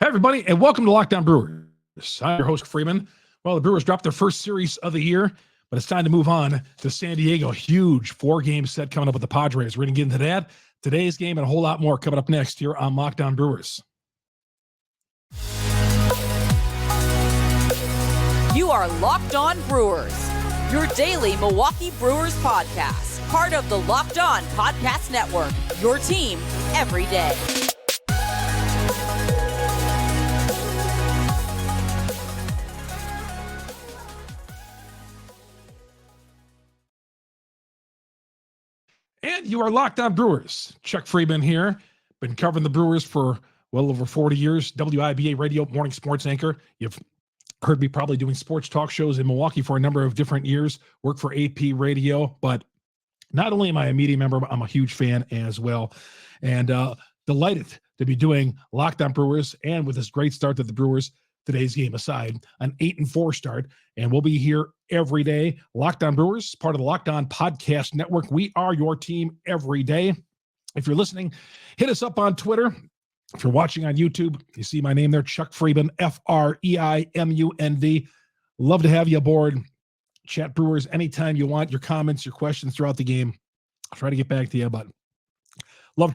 Hey, everybody, and welcome to Lockdown Brewers. I'm your host, Freeman. Well, the Brewers dropped their first series of the year, but it's time to move on to San Diego. Huge four-game set coming up with the Padres. We're going to get into that, today's game, and a whole lot more coming up next here on Lockdown Brewers. You are Locked On Brewers, your daily Milwaukee Brewers podcast, part of the Locked On Podcast Network, your team every day. And you are Locked On Brewers. Chuck Freeman here. Been covering the Brewers for well over 40 years. WIBA radio, morning sports anchor. You've heard me probably doing sports talk shows in Milwaukee for a number of different years. Worked for AP Radio, but not only am I a media member, but I'm a huge fan as well. And delighted to be doing Locked On Brewers, and with this great start to the Brewers, today's game aside, an 8-4 start, and we'll be here every day. Locked On Brewers, part of the Locked On Podcast Network. We are your team every day. If you're listening, hit us up on Twitter. If you're watching on YouTube, you see my name there, Chuck Freeman, Freimund. Love to have you aboard. Chat Brewers anytime you want, your comments, your questions throughout the game. I'll try to get back to you, but love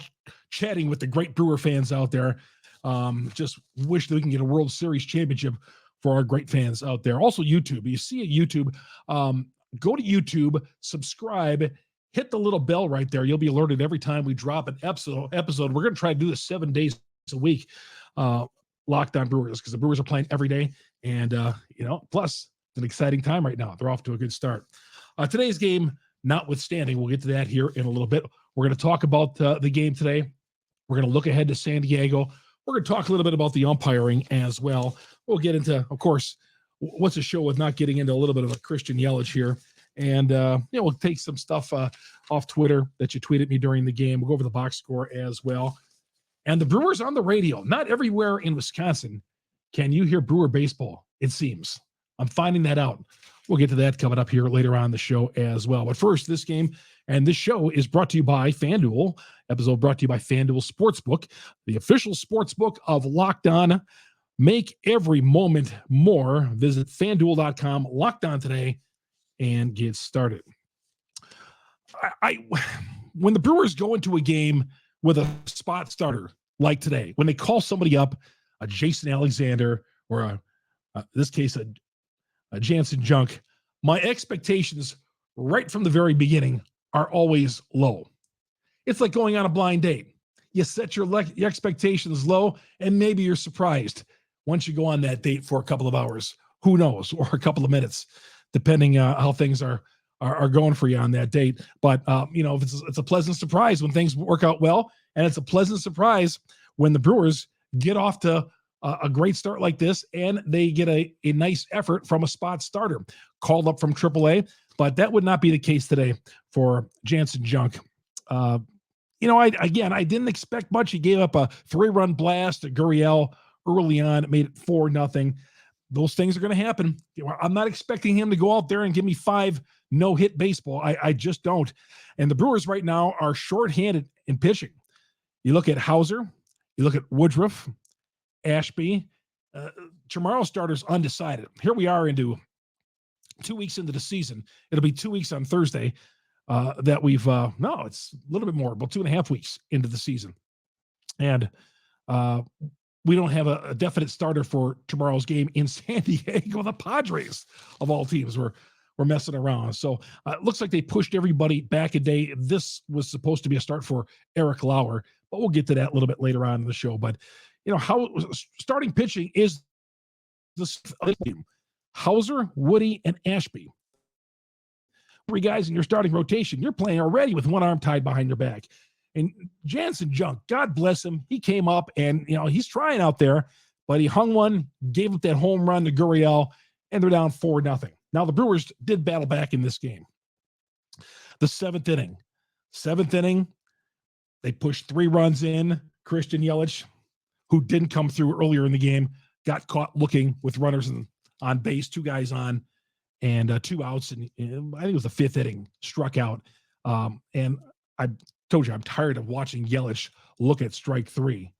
chatting with the great Brewer fans out there. Just wish that we can get a World Series championship for our great fans out there. Also, YouTube. You see at YouTube, go to YouTube, subscribe, hit the little bell right there. You'll be alerted every time we drop an episode. We're going to try to do this 7 days a week, Locked On Brewers, because the Brewers are playing every day. And, plus it's an exciting time right now. They're off to a good start. Today's game, notwithstanding, we'll get to that here in a little bit. We're going to talk about the game today. We're going to look ahead to San Diego. We're going to talk a little bit about the umpiring as well. We'll get into, of course, what's a show with not getting into a little bit of a Christian Yelich here. And, we'll take some stuff off Twitter that you tweeted me during the game. We'll go over the box score as well. And the Brewers on the radio. Not everywhere in Wisconsin can you hear Brewer baseball, it seems. I'm finding that out. We'll get to that coming up here later on the show as well. But first, this game and this show is brought to you by FanDuel. Episode brought to you by FanDuel Sportsbook, the official sportsbook of Locked On. Make every moment more. Visit FanDuel.com, Locked On today, and get started. When the Brewers go into a game with a spot starter like today, when they call somebody up, a Jason Alexander or in this case a Jansen Junk, my expectations right from the very beginning are always low. It's like going on a blind date. You set your expectations low, and maybe you're surprised once you go on that date for a couple of hours. Who knows? Or a couple of minutes, depending how things are going for you on that date. But, if it's a pleasant surprise when things work out well, and it's a pleasant surprise when the Brewers get off to a great start like this, and they get a nice effort from a spot starter called up from AAA. But that would not be the case today for Jansen Junk. I didn't expect much. He gave up a 3-run blast to Gurriel early on. It made it 4-0. Those things are going to happen. I'm not expecting him to go out there and give me 5 no-hit baseball. I just don't. And the Brewers right now are shorthanded in pitching. You look at Hauser, you look at Woodruff, Ashby. Tomorrow's starters undecided. Here we are into 2 weeks into the season. It'll be 2 weeks on Thursday that we've it's a little bit more, about 2.5 weeks into the season. And we don't have a definite starter for tomorrow's game in San Diego. The Padres, of all teams, we're messing around. So it looks like they pushed everybody back a day. This was supposed to be a start for Eric Lauer, but we'll get to that a little bit later on in the show. But, how starting pitching is this team. Hauser, Woody, and Ashby. 3 guys in your starting rotation. You're playing already with one arm tied behind your back. And Jansen Junk, God bless him, he came up and, he's trying out there, but he hung one, gave up that home run to Gurriel, and they're down 4-0. Now, the Brewers did battle back in this game. The 7th inning, they pushed 3 runs in. Christian Yelich, who didn't come through earlier in the game, got caught looking with runners on base, 2 guys on, and 2 outs. And I think it was the 5th inning, struck out. And I told you, I'm tired of watching Yelich look at strike 3.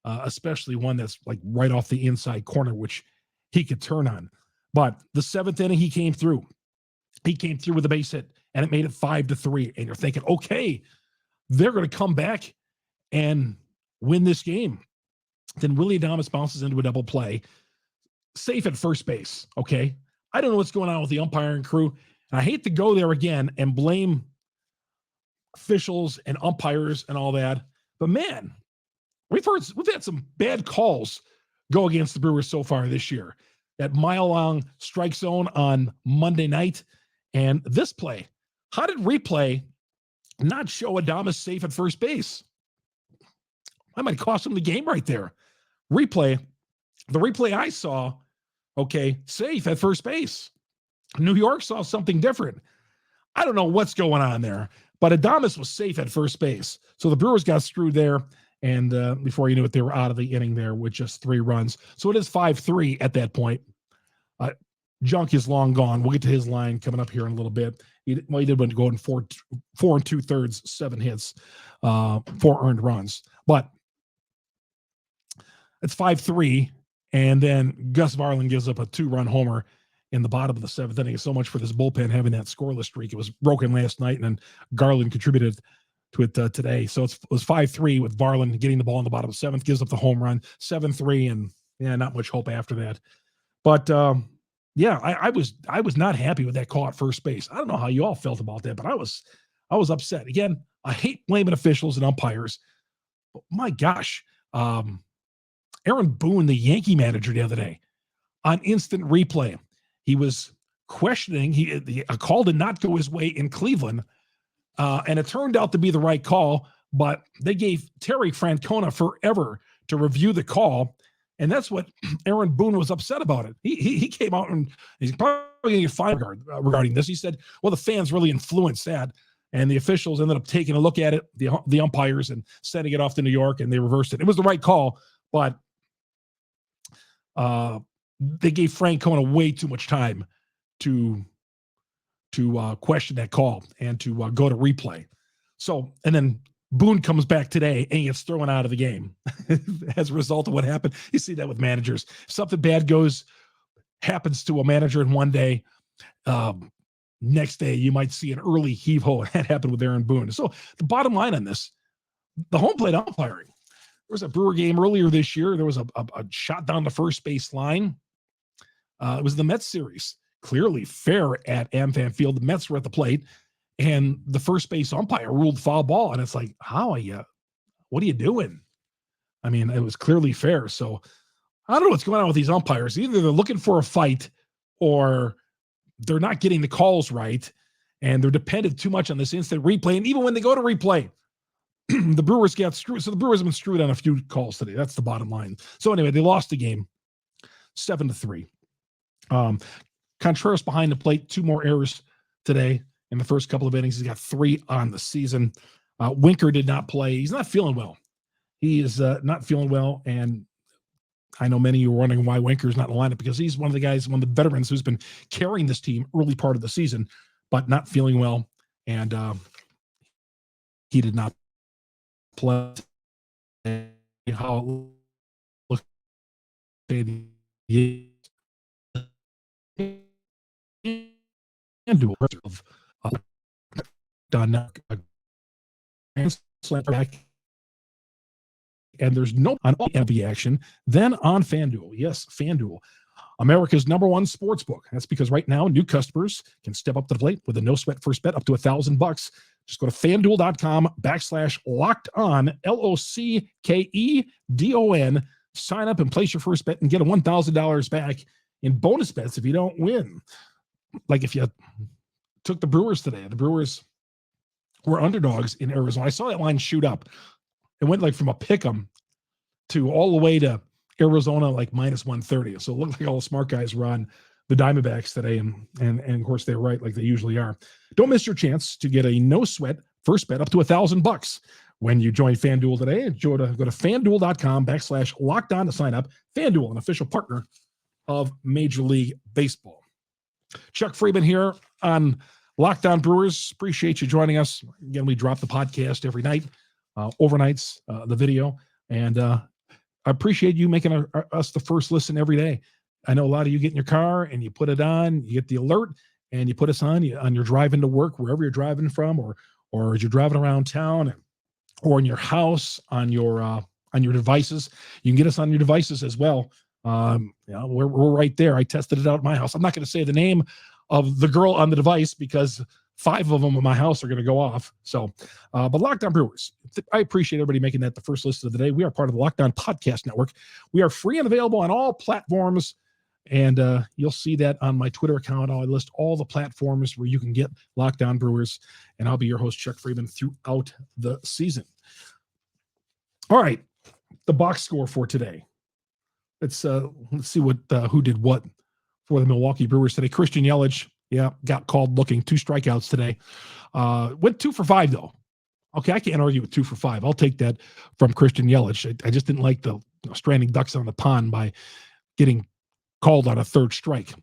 especially one that's like right off the inside corner, which he could turn on. But the 7th inning, he came through. He came through with a base hit, and it made it 5-3. And you're thinking, okay, they're going to come back and win this game. Then Willie Adames bounces into a double play, safe at first base. Okay. I don't know what's going on with the umpiring crew. And I hate to go there again and blame officials and umpires and all that. But man, we've had some bad calls go against the Brewers so far this year. That mile-long strike zone on Monday night. And this play, how did replay not show Adames safe at first base? I might cost him the game right there. The replay I saw, okay, safe at first base. New York saw something different. I don't know what's going on there, but Adames was safe at first base. So the Brewers got screwed there, and before you knew it, they were out of the inning there with just 3 runs. So it is 5-3 at that point. Junk is long gone. We'll get to his line coming up here in a little bit. He did win to go in 4 2/3, 7 hits, 4 earned runs. But it's 5-3, and then Gus Varland gives up a 2-run homer in the bottom of the 7th inning. So much for this bullpen having that scoreless streak. It was broken last night, and then Garland contributed to it today. So it was 5-3 with Varland getting the ball in the bottom of the 7th, gives up the home run, 7-3, and not much hope after that. But I was not happy with that call at first base. I don't know how you all felt about that, but I was upset. Again, I hate blaming officials and umpires. But my gosh, Aaron Boone, the Yankee manager the other day, on instant replay, he was questioning. A call did not go his way in Cleveland, and it turned out to be the right call, but they gave Terry Francona forever to review the call, and that's what Aaron Boone was upset about it. He came out, and he's probably going to get fined regarding this. He said, well, the fans really influenced that, and the officials ended up taking a look at it, the umpires, and sending it off to New York, and they reversed it. It was the right call, but they gave Francona way too much time to question that call and to go to replay. So, and then Boone comes back today and he gets thrown out of the game as a result of what happened. You see that with managers. If something bad happens to a manager in one day, next day you might see an early heave-ho. That happened with Aaron Boone. So the bottom line on this, the home plate umpiring. There was a Brewer game earlier this year. There was a shot down the first base line. It was the Mets series. Clearly fair at AmFam Field. The Mets were at the plate, and the first base umpire ruled foul ball. And it's like, what are you doing? I mean, it was clearly fair. So I don't know what's going on with these umpires. Either they're looking for a fight or they're not getting the calls right, and they're dependent too much on this instant replay. And even when they go to replay, the Brewers get screwed. So the Brewers have been screwed on a few calls today. That's the bottom line. So anyway, they lost the game 7-3. Contreras behind the plate, 2 more errors today in the first couple of innings. He's got 3 on the season. Winker did not play. He's not feeling well. He is not feeling well, and I know many of you are wondering why Winker's not in the lineup, because he's one of the veterans who's been carrying this team early part of the season, but not feeling well, and he did not play. How it looks FanDuel of done back, and there's no on MV action then on FanDuel. Yes, FanDuel, America's #1 sports book. That's because right now new customers can step up to the plate with a no sweat first bet up to $1,000. Just go to FanDuel.com/LockedOn, LOCKEDON. Sign up and place your first bet and get a $1,000 back in bonus bets if you don't win. Like if you took the Brewers today, the Brewers were underdogs in Arizona. I saw that line shoot up. It went like from a pick'em to all the way to Arizona, like -130. So it looked like all the smart guys were on the Diamondbacks today. And of course they're right, like they usually are. Don't miss your chance to get a no sweat first bet up to $1,000 when you join FanDuel today. Go to FanDuel.com/LockedOn to sign up. FanDuel, an official partner of Major League Baseball. Chuck Freeman here on Locked On Brewers. Appreciate you joining us. Again, we drop the podcast every night, overnights, the video. And I appreciate you making us the first listen every day. I know a lot of you get in your car and you put it on, you get the alert, and you put us on your drive into work, wherever you're driving from, or as you're driving around town, or in your house on your devices. You can get us on your devices as well. We're right there. I tested it out at my house. I'm not going to say the name of the girl on the device because 5 of them in my house are going to go off. So, but Locked On Brewers, I appreciate everybody making that the first listen of the day. We are part of the Locked On Podcast Network. We are free and available on all platforms. And you'll see that on my Twitter account. I'll list all the platforms where you can get Locked On Brewers. And I'll be your host, Chuck Freeman, throughout the season. All right, the box score for today. Let's see what who did what for the Milwaukee Brewers today. Christian Yelich, got called looking 2 strikeouts today. Went 2 for 5 though. Okay, I can't argue with 2 for 5. I'll take that from Christian Yelich. I just didn't like the stranding ducks on the pond by getting called on a 3rd strike.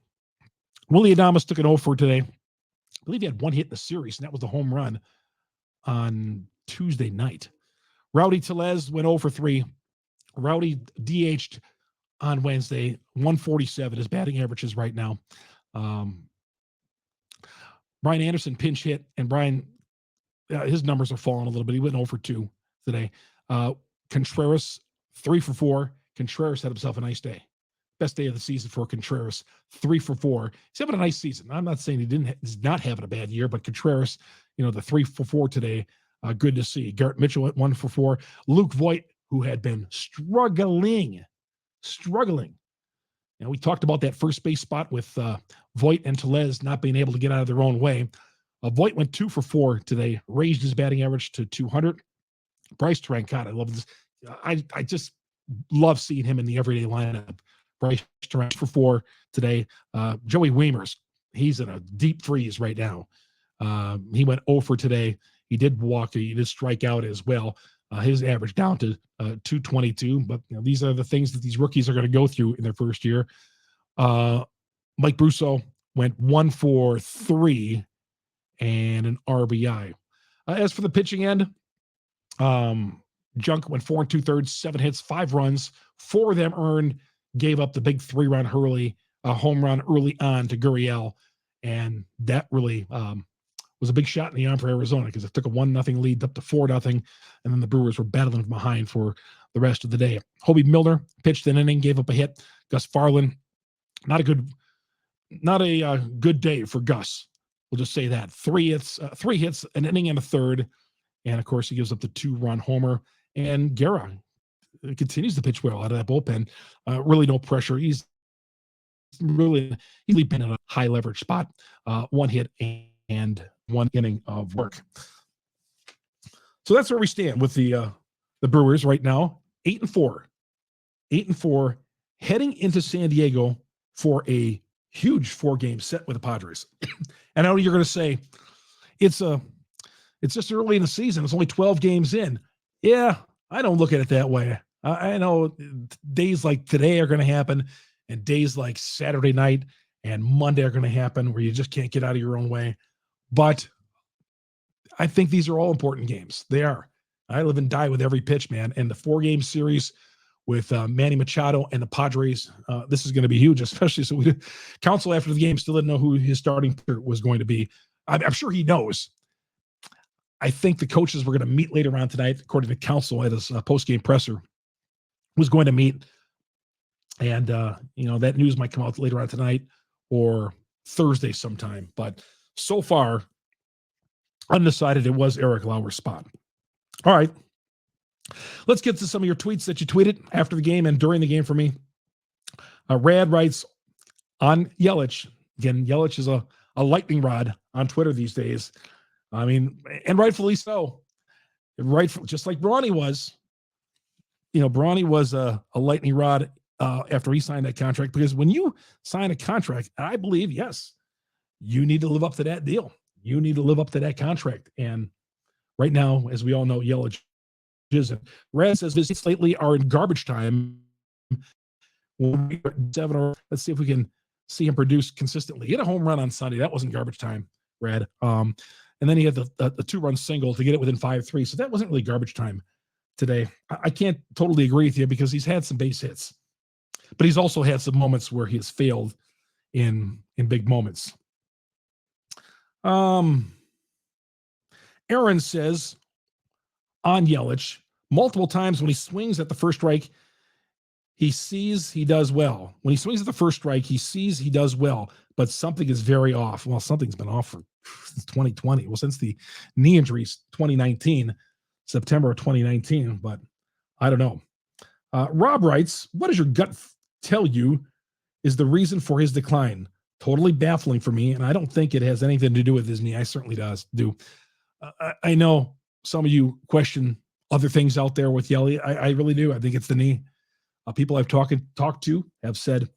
Willie Adames took an 0 for today. I believe he had 1 hit in the series, and that was the home run on Tuesday night. Rowdy Tellez went 0 for 3. Rowdy DH'd on Wednesday, 147. His batting average is right now. Brian Anderson pinch hit, and Brian, his numbers are falling a little bit. He went 0 for 2 today. Contreras, 3 for 4. Contreras had himself a nice day. Best day of the season for Contreras, 3 for 4. He's having a nice season. I'm not saying he's not having a bad year, but Contreras, the 3 for 4 today, good to see. Garrett Mitchell at 1 for 4. Luke Voit, who had been struggling. We talked about that first base spot with Voit and Tellez not being able to get out of their own way. Voit went 2 for 4 today, raised his batting average to 200. Bryce Turankot, I love this. I just love seeing him in the everyday lineup. Bryce Turankot for 4 today. Joey Wiemers, he's in a deep freeze right now. He went 0 for today. He did walk. He did strike out as well. His average down to 222. But these are the things that these rookies are going to go through in their first year. Mike Brusso went 1 for 3 and an RBI. As for the pitching end, Junk went 4 2/3, 7 hits, 5 runs. 4 of them earned. Gave up the big 3-run home run early on to Gurriel, and that really was a big shot in the arm for Arizona because it took a 1-0 lead up to 4-0, and then the Brewers were battling from behind for the rest of the day. Hobie Milner pitched an inning, gave up a hit. Gus Farland, not a good day for Gus. We'll just say that. 3 hits, an inning and a third, and of course he gives up the 2-run homer. And Guerra continues to pitch well out of that bullpen. Really no pressure. He's really been in a high leverage spot. 1 hit and 1 inning of work. So that's where we stand with the Brewers right now. 8-4, heading into San Diego for a huge 4-game set with the Padres. And I know you're going to say it's just early in the season. It's only 12 games in. Yeah, I don't look at it that way. I know days like today are going to happen, and days like Saturday night and Monday are going to happen where you just can't get out of your own way. But I think these are all important games. They are. I live and die with every pitch, man. And the 4-game series with Manny Machado and the Padres, this is going to be huge, especially so Counsell after the game still didn't know who his starting pitcher was going to be. I'm sure he knows. I think the coaches were going to meet later on tonight, according to Counsell at his post-game presser, was going to meet. And, that news might come out later on tonight or Thursday sometime. But so far, undecided, it was Eric Lauer's spot. All right. Let's get to some of your tweets that you tweeted after the game and during the game for me. Rad writes on Yelich. Again, Yelich is a lightning rod on Twitter these days. I mean, and rightfully so. Just like Brawny was. Brawny was a lightning rod after he signed that contract, because when you sign a contract, I believe, yes, you need to live up to that deal. You need to live up to that contract. And right now, as we all know, Yelich isn't. Rad says visits lately are in garbage time. Let's see if we can see him produce consistently. He had a home run on Sunday. That wasn't garbage time, Rad. And then he had the 2-run single to get it within 5-3. So that wasn't really garbage time today. I can't totally agree with you because he's had some base hits, but he's also had some moments where he has failed in big moments. Aaron says on Yelich, multiple times when he swings at the first strike, he sees he does well. When he swings at the first strike, he sees he does well, but something is very off. Well, something's been off since 2020. Well, since the knee injuries, 2019, September of 2019, but I don't know. Rob writes, what does your gut tell you is the reason for his decline? Totally baffling for me, and I don't think it has anything to do with his knee. I certainly do. I know some of you question other things out there with Yelly. I really do. I think it's the knee. People I've talked to have said,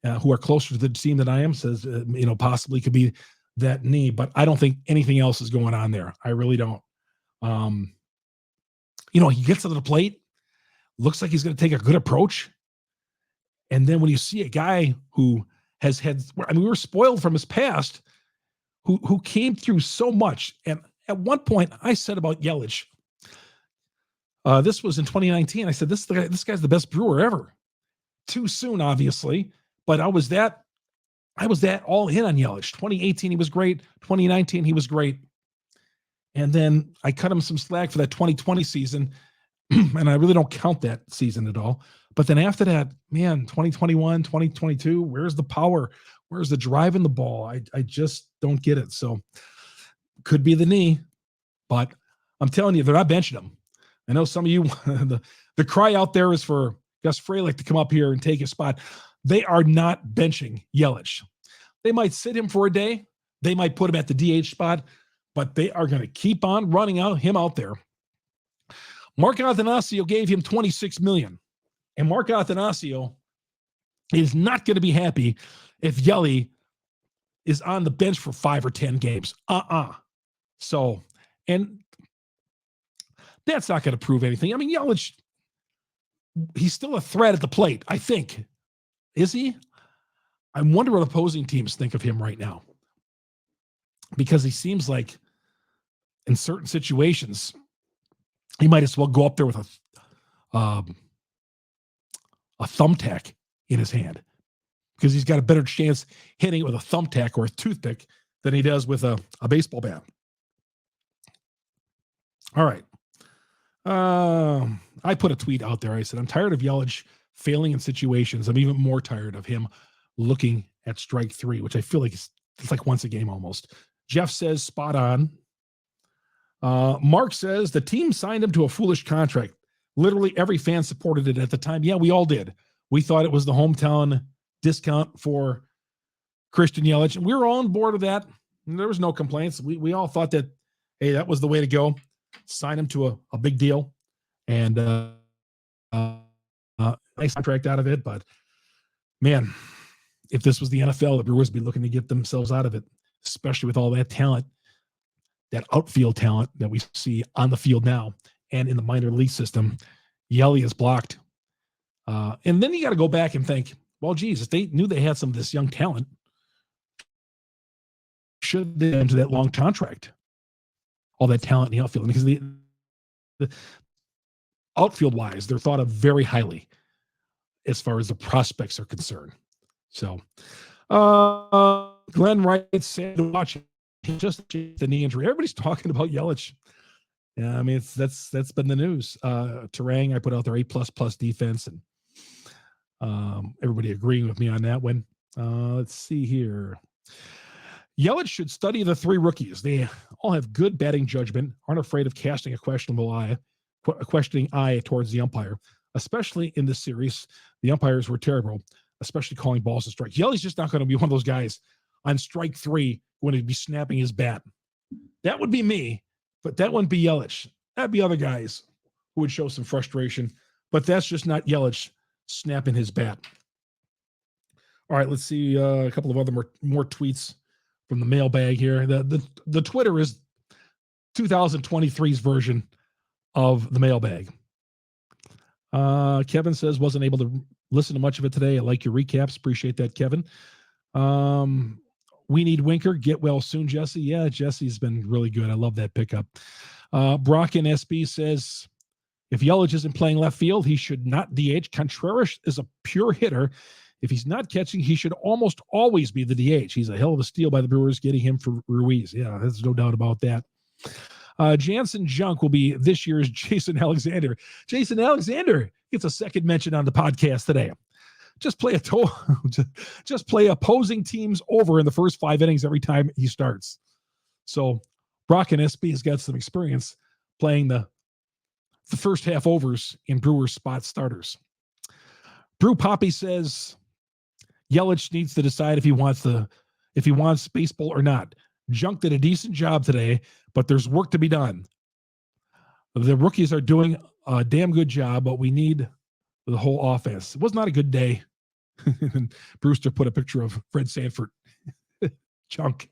who are closer to the team than I am, says, possibly could be that knee, but I don't think anything else is going on there. I really don't. He gets to the plate, looks like he's going to take a good approach. And then when you see a guy who has had, we were spoiled from his past, who came through so much. And at one point I said about Yelich, this was in 2019. I said, this guy's the best Brewer ever. Too soon, obviously, but I was that all in on Yelich. 2018, he was great. 2019, he was great. And then I cut him some slack for that 2020 season, and I really don't count that season at all. But then after that, man, 2021, 2022, where's the power? Where's the drive in the ball? I just don't get it. So could be the knee, but I'm telling you, they're not benching him. I know some of you, the cry out there is for Gus Fralick to come up here and take his spot. They are not benching Yelich. They might sit him for a day. They might put him at the DH spot, but they are going to keep on running him out there. Mark Attanasio gave him $26 million. And Mark Attanasio is not going to be happy if Yelly is on the bench for 5 or 10 games. So, and that's not going to prove anything. I mean, Yelich, he's still a threat at the plate, I think. Is he? I wonder what opposing teams think of him right now. Because he seems like in certain situations, he might as well go up there with a thumbtack in his hand, because he's got a better chance hitting it with a thumbtack or a toothpick than he does with a baseball bat. All right. I put a tweet out there. I said, I'm tired of Yelich failing in situations. I'm even more tired of him looking at strike three, which I feel like it's like once a game almost. Jeff says, spot on. Mark says, the team signed him to a foolish contract. Literally every fan supported it at the time. Yeah, we all did. We thought it was the hometown discount for Christian Yelich. And we were all on board with that. And there was no complaints. We all thought that, hey, that was the way to go. Sign him to a big deal. And nice contract out of it. But, man, if this was the NFL, the Brewers would be looking to get themselves out of it, especially with all that talent, that outfield talent that we see on the field now and in the minor league system. Yelly is blocked. And then you got to go back and think, well, geez, if they knew they had some of this young talent, should they enter that long contract? All that talent in the outfield. Because the outfield-wise, they're thought of very highly as far as the prospects are concerned. So, Glenn writes, sad to watch. Just the knee injury. Everybody's talking about Yelich. Yeah, I mean, that's been the news. Terang, I put out there A++ defense, and everybody agreeing with me on that one. Let's see here. Yelich should study the three rookies. They all have good batting judgment, aren't afraid of casting a questioning eye towards the umpire, especially in this series. The umpires were terrible, especially calling balls and strikes. Yelly's just not going to be one of those guys on strike three when he'd be snapping his bat. That would be me, but that wouldn't be Yelich. That'd be other guys who would show some frustration, but that's just not Yelich snapping his bat. All right, let's see a couple of other more tweets from the mailbag here. The Twitter is 2023's version of the mailbag. Kevin says, wasn't able to listen to much of it today. I like your recaps. Appreciate that, Kevin. We need Winker. Get well soon, Jesse. Yeah, Jesse's been really good. I love that pickup. Brock and SB says, If Yelich isn't playing left field, he should not DH. Contreras is a pure hitter. If he's not catching, he should almost always be the DH. He's a hell of a steal by the Brewers getting him for Ruiz. Yeah, there's no doubt about that. Jansen Junk will be this year's Jason Alexander. Jason Alexander gets a second mention on the podcast today. Just play opposing teams over in the first 5 innings every time he starts. So Brock and SB has got some experience playing the first half overs in Brewers spot starters. Brew Poppy says Yelich needs to decide if he wants baseball or not. Junk did a decent job today, but there's work to be done. The rookies are doing a damn good job, but we need the whole offense. It was not a good day. And Brewster put a picture of Fred Sanford. Junk.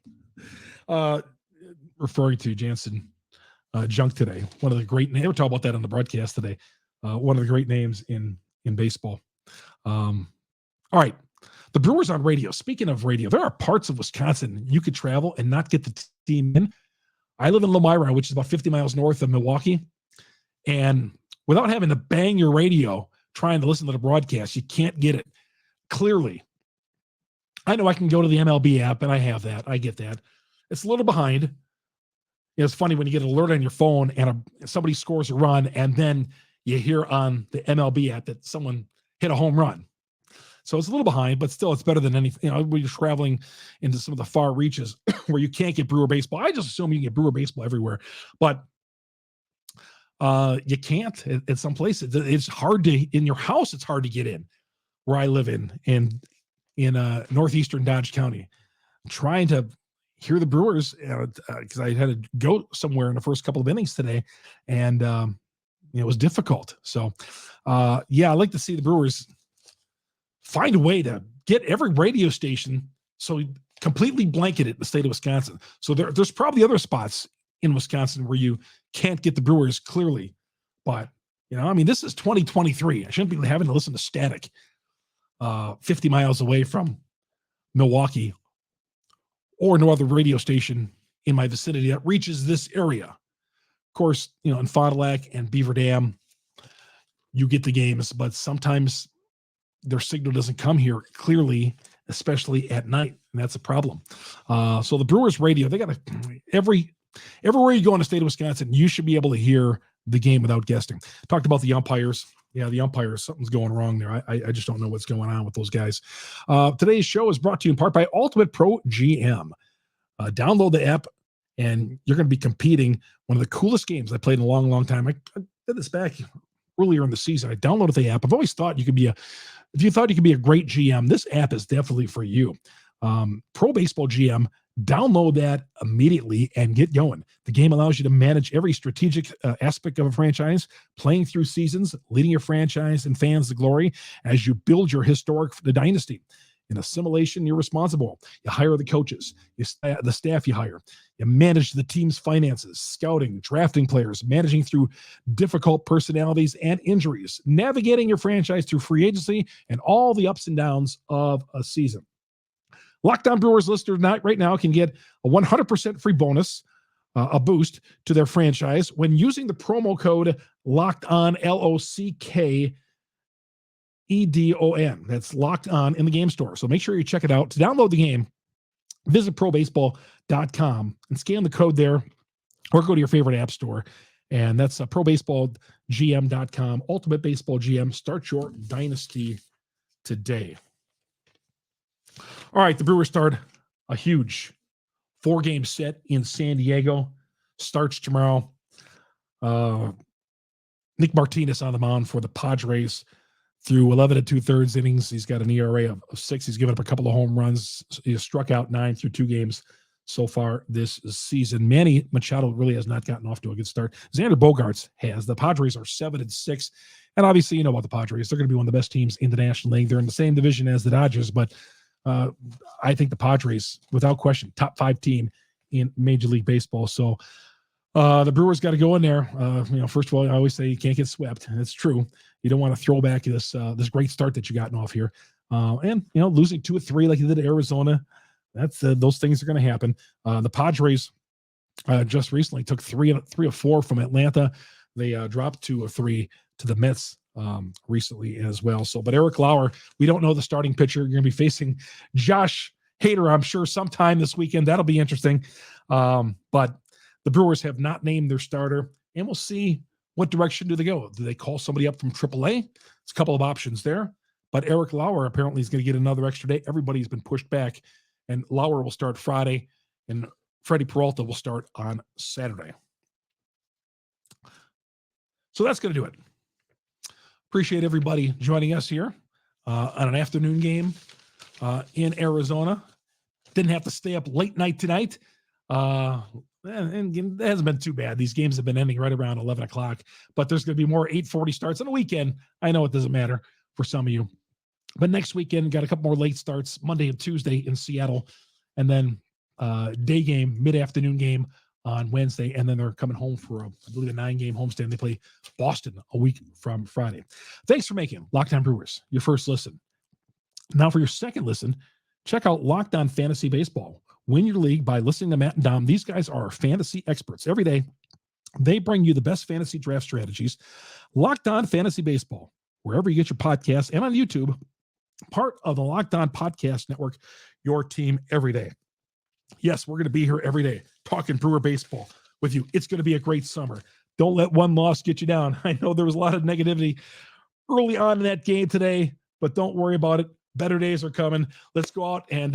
Referring to Jansen Junk today. One of the great names. We'll talk about that on the broadcast today. One of the great names in baseball. All right. The Brewers on radio. Speaking of radio, there are parts of Wisconsin you could travel and not get the team in. I live in Lomira, which is about 50 miles north of Milwaukee. And without having to bang your radio trying to listen to the broadcast, you can't get it clearly. I know I can go to the MLB app, and I have that. I get that. It's a little behind. It's funny when you get an alert on your phone and somebody scores a run, and then you hear on the MLB app that someone hit a home run. So it's a little behind, but still it's better than anything. When you're traveling into some of the far reaches where you can't get Brewer baseball. I just assume you can get Brewer baseball everywhere, but you can't at some places. It's hard in your house. It's hard to get in where I live in northeastern Dodge County. I'm trying to hear the Brewers because I had to go somewhere in the first couple of innings today, and it was difficult. So I like to see the Brewers find a way to get every radio station so completely blanketed the state of Wisconsin. So there's probably other spots in Wisconsin where you can't get the Brewers clearly. But, this is 2023. I shouldn't be having to listen to static 50 miles away from Milwaukee or no other radio station in my vicinity that reaches this area. Of course, in Fond du Lac and Beaver Dam, you get the games, but sometimes their signal doesn't come here clearly, especially at night, and that's a problem. So the Brewers radio, they got everywhere you go in the state of Wisconsin, you should be able to hear the game without guessing. Talked about the umpires. Yeah, the umpires, something's going wrong there. I just don't know what's going on with those guys. Today's show is brought to you in part by Ultimate Pro GM. Download the app, and you're going to be competing. One of the coolest games I played in a long, long time. I did this back earlier in the season. I downloaded the app. I've always thought if you thought you could be a great GM, this app is definitely for you. Pro Baseball GM, download that immediately and get going. The game allows you to manage every strategic aspect of a franchise, playing through seasons, leading your franchise and fans to glory as you build your historic dynasty. In a simulation, you're responsible. You hire the coaches, the staff you hire. You manage the team's finances, scouting, drafting players, managing through difficult personalities and injuries, navigating your franchise through free agency and all the ups and downs of a season. Locked On Brewers listeners right now can get a 100% free bonus, a boost to their franchise when using the promo code Locked On, LOCKEDON. That's Locked On in the game store. So make sure you check it out. To download the game, visit probaseball.com and scan the code there, or go to your favorite app store. And that's probaseballgm.com. Ultimate Baseball GM. Start your dynasty today. All right, the Brewers start a huge 4-game set in San Diego. Starts tomorrow. Nick Martinez on the mound for the Padres through 11 2/3 innings. He's got an ERA of 6. He's given up a couple of home runs. He has struck out 9 through 2 games so far this season. Manny Machado really has not gotten off to a good start. Xander Bogaerts has. The Padres are 7-6. And obviously, you know about the Padres. They're going to be one of the best teams in the National League. They're in the same division as the Dodgers, but I think the Padres, without question, top 5 team in Major League Baseball. So the Brewers got to go in there. First of all, I always say you can't get swept. That's true. You don't want to throw back this great start that you gotten off here. And losing 2 of 3 like you did at Arizona, that's those things are going to happen. The Padres just recently took 3 of 4 from Atlanta. They dropped 2-3 to the Mets recently as well. So, but Eric Lauer, we don't know the starting pitcher. You're going to be facing Josh Hader, I'm sure, sometime this weekend. That'll be interesting. But the Brewers have not named their starter, and we'll see what direction do they go. Do they call somebody up from AAA? It's a couple of options there. But Eric Lauer apparently is going to get another extra day. Everybody's been pushed back, and Lauer will start Friday, and Freddie Peralta will start on Saturday. So that's going to do it. Appreciate everybody joining us here on an afternoon game in Arizona. Didn't have to stay up late night tonight. And it hasn't been too bad. These games have been ending right around 11 o'clock, but there's going to be more 8:40 starts on the weekend. I know it doesn't matter for some of you. But next weekend, got a couple more late starts, Monday and Tuesday in Seattle, and then day game, mid-afternoon game on Wednesday, and then they're coming home for, I believe, a 9-game homestand. They play Boston a week from Friday. Thanks for making Locked On Brewers your first listen. Now for your second listen, check out Locked On Fantasy Baseball. Win your league by listening to Matt and Dom. These guys are fantasy experts. Every day, they bring you the best fantasy draft strategies. Locked On Fantasy Baseball, wherever you get your podcasts, and on YouTube, part of the Locked On Podcast Network, your team every day. Yes, we're going to be here every day talking Brewer baseball with you. It's going to be a great summer. Don't let one loss get you down. I know there was a lot of negativity early on in that game today, but don't worry about it. Better days are coming. Let's go out and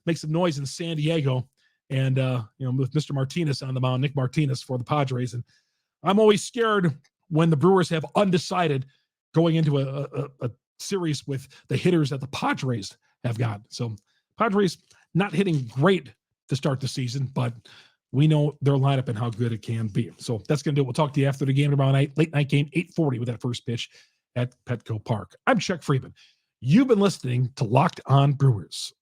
make some noise in San Diego. And, with Mr. Martinez on the mound, Nick Martinez for the Padres. And I'm always scared when the Brewers have undecided going into a series with the hitters that the Padres have got. So Padres not hitting great to start the season, but we know their lineup and how good it can be. So that's going to do it. We'll talk to you after the game tomorrow night, late night game, 8:40 with that first pitch at Petco Park. I'm Chuck Freeman. You've been listening to Locked On Brewers.